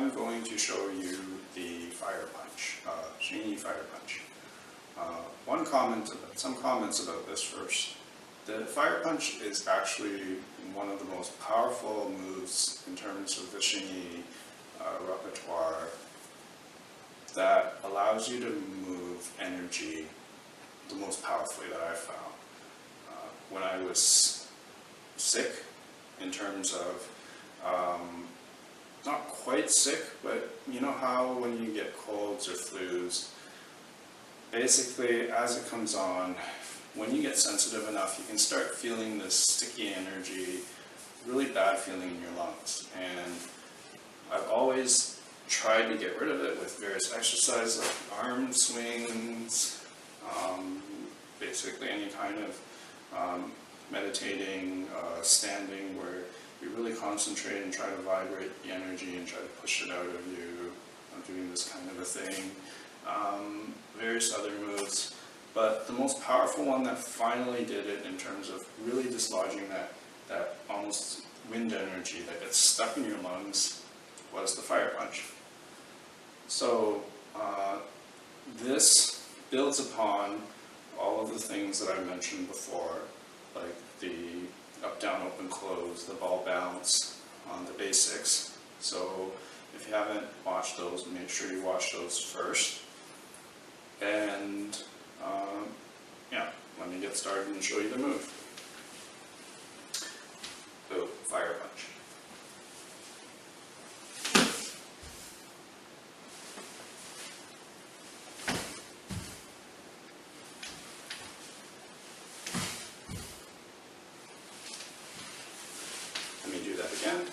I'm going to show you the fire punch, Hsing-i Fire punch. Some comments about this first. The fire punch is actually one of the most powerful moves in terms of the Hsing-i repertoire that allows you to move energy the most powerfully that I've found. When I was sick, in terms of, not quite sick, but you know how when you get colds or flus, basically as it comes on, when you get sensitive enough, you can start feeling this sticky energy, really bad feeling in your lungs. And I've always tried to get rid of it with various exercises like arm swings, basically any kind of meditating, standing, where you really concentrate and try to vibrate the energy and try to push it out of you. I'm doing this kind of a thing. Various other moves. But the most powerful one that finally did it in terms of really dislodging that almost wind energy that gets stuck in your lungs was the fire punch. So this builds upon all of the things that I mentioned before, like the up, down, open, close, the ball bounce, the basics. So if you haven't watched those, make sure you watch those first. And yeah, let me get started and show you the move. So, fire punch. Let me do that again.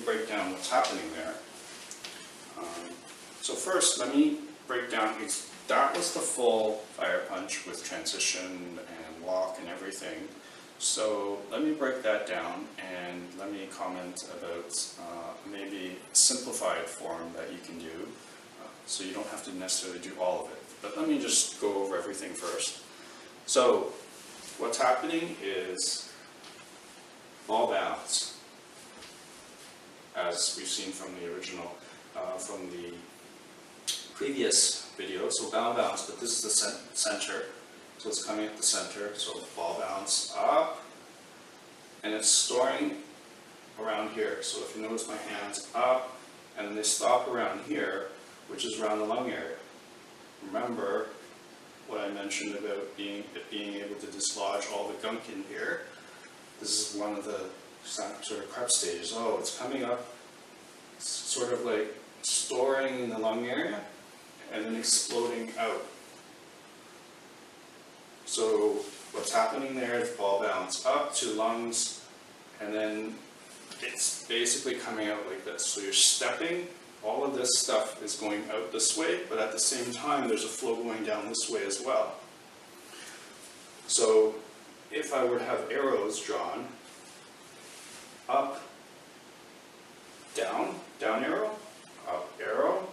Break down what's happening there. So first, let me break down, that was the full fire punch with transition and walk and everything. So let me break that down and let me comment about maybe a simplified form that you can do, so you don't have to necessarily do all of it. But let me just go over everything first. So what's happening is ball bounce, as we've seen from the original, from the previous video. So ball bounce, but this is the center. So it's coming at the center. So ball bounce up, and it's storing around here. So if you notice my hands up, and then they stop around here, which is around the lung area. Remember what I mentioned about being able to dislodge all the gunk in here. This is one of the sort of prep stages. Oh, it's coming up, sort of like storing in the lung area and then exploding out. So what's happening there is ball bounce up to lungs, and then it's basically coming out like this. So you're stepping, all of this stuff is going out this way, but at the same time there's a flow going down this way as well. So if I were to have arrows drawn, up, down, down arrow, up arrow,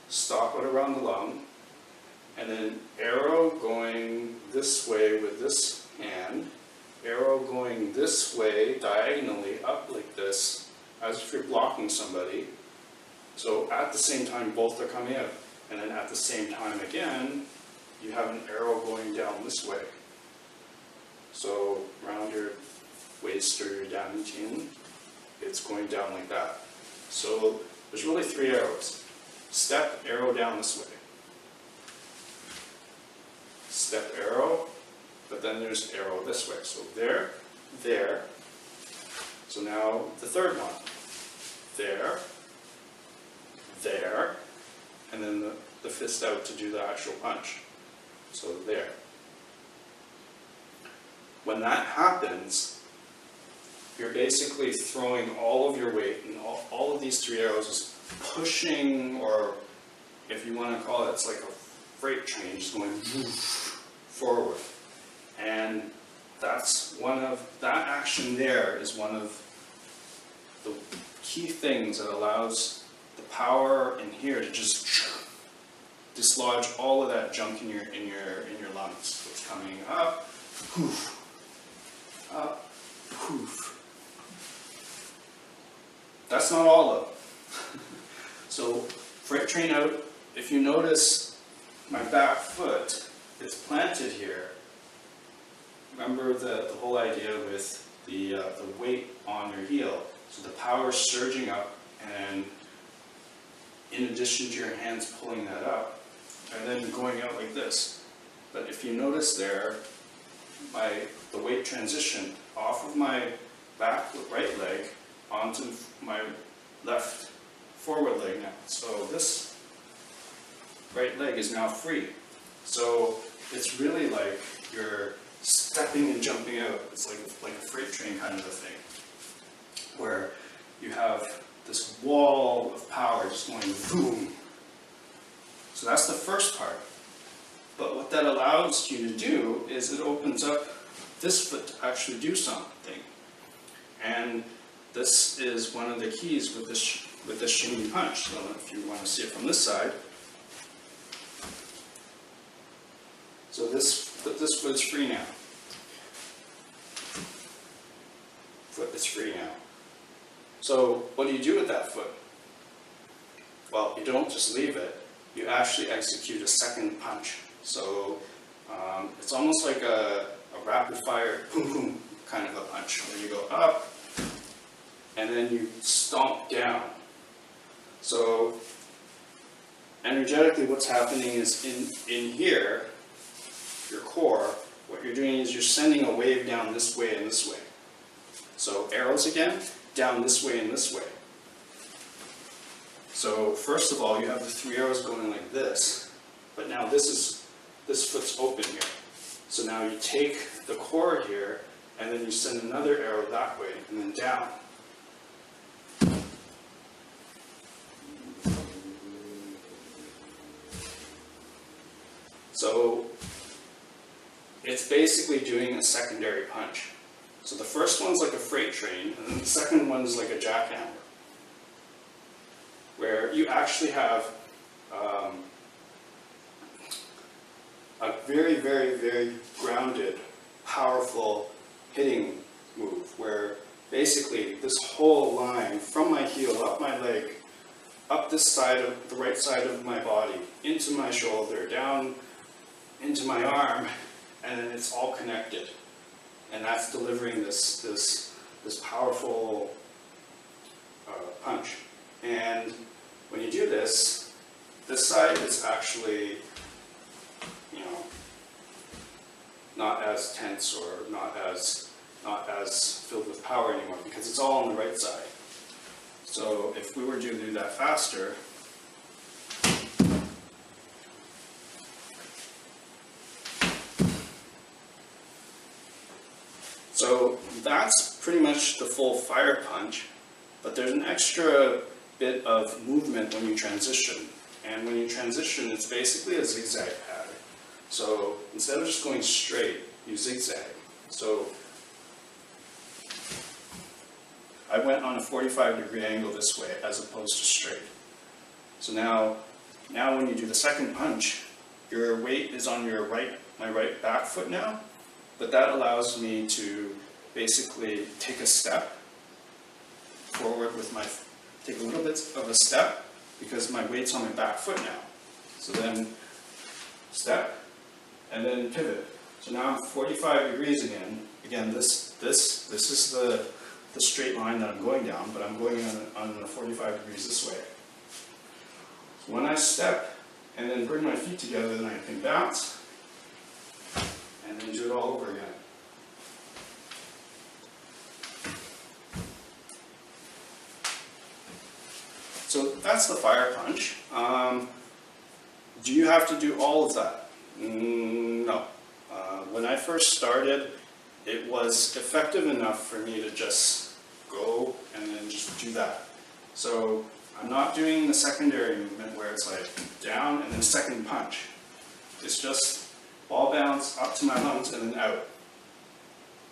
stop it around the lung, and then arrow going this way with this hand, arrow going this way diagonally up like this, as if you're blocking somebody. So at the same time both are coming out, and then at the same time again you have an arrow going down this way. So around your waist or your dantian, it's going down like that. So there's really three arrows. Step, arrow down this way. Step, arrow, but then there's arrow this way. So there, there. So now the third one. There, there, and then the fist out to do the actual punch. So there. When that happens, you're basically throwing all of your weight, and all of these three arrows is pushing, or if you want to call it, it's like a freight train just going forward. And that's that action there is one of the key things that allows the power in here to just dislodge all of that junk in your lungs. So it's coming up, poof, up, poof. That's not all of it. So freight train out, if you notice my back foot is planted here. Remember the whole idea with the weight on your heel. So the power is surging up, and in addition to your hands pulling that up, and then going out like this. But if you notice there, the weight transitioned off of my right leg onto my left forward leg now. So this right leg is now free. So it's really like you're stepping and jumping out. It's like a freight train kind of a thing, where you have this wall of power just going boom. So that's the first part. But what that allows you to do is it opens up this foot to actually do something. And this is one of the keys with this Hsing-i punch. So if you want to see it from this side. So this foot's free now. Foot is free now. So what do you do with that foot? Well, you don't just leave it. You actually execute a second punch. So it's almost like a rapid fire, boom, boom, kind of a punch, where you go up, and then you stomp down. So energetically what's happening is in here, your core, what you're doing is you're sending a wave down this way and this way. So arrows again, down this way and this way. So first of all, you have the 3 arrows going like this, but now this foot's open here. So now you take the core here, and then you send another arrow that way, and then down. So it's basically doing a secondary punch. So the first one's like a freight train, and then the second one's like a jackhammer, where you actually have a very, very, very grounded, powerful hitting move, where basically this whole line from my heel, up my leg, up this side of the right side of my body, into my shoulder, down into my arm, and then it's all connected. And that's delivering this powerful punch. And when you do this side is actually, not as tense or not as filled with power anymore, because it's all on the right side. So if we were to do that faster, so that's pretty much the full fire punch, but there's an extra bit of movement when you transition. And when you transition, it's basically a zigzag pattern. So instead of just going straight, you zigzag. So I went on a 45-degree angle this way as opposed to straight. So now when you do the second punch, your weight is on my right back foot now, but that allows me to basically take a step forward with take a little bit of a step, because my weight's on my back foot now. So then step, and then pivot. So now I'm 45 degrees again. Again, this is the straight line that I'm going down, but I'm going on 45 degrees this way. So when I step and then bring my feet together, then I can bounce, and then do it all over again. So that's the fire punch. Do you have to do all of that? No. When I first started, it was effective enough for me to just go and then just do that. So I'm not doing the secondary movement where it's like down and then second punch. It's just ball bounce up to my lungs and then out.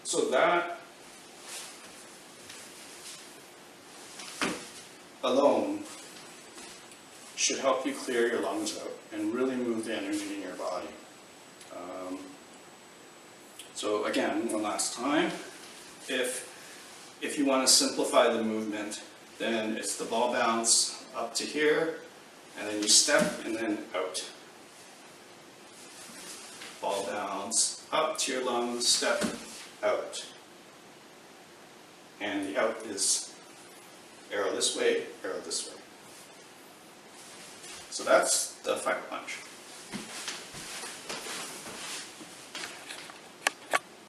So that alone should help you clear your lungs out and really move the energy in your body. So again, one last time, if you want to simplify the movement, then it's the ball bounce up to here, and then you step and then out. Ball bounce up to your lungs, step out. And the out is arrow this way, arrow this way. So that's the fire punch.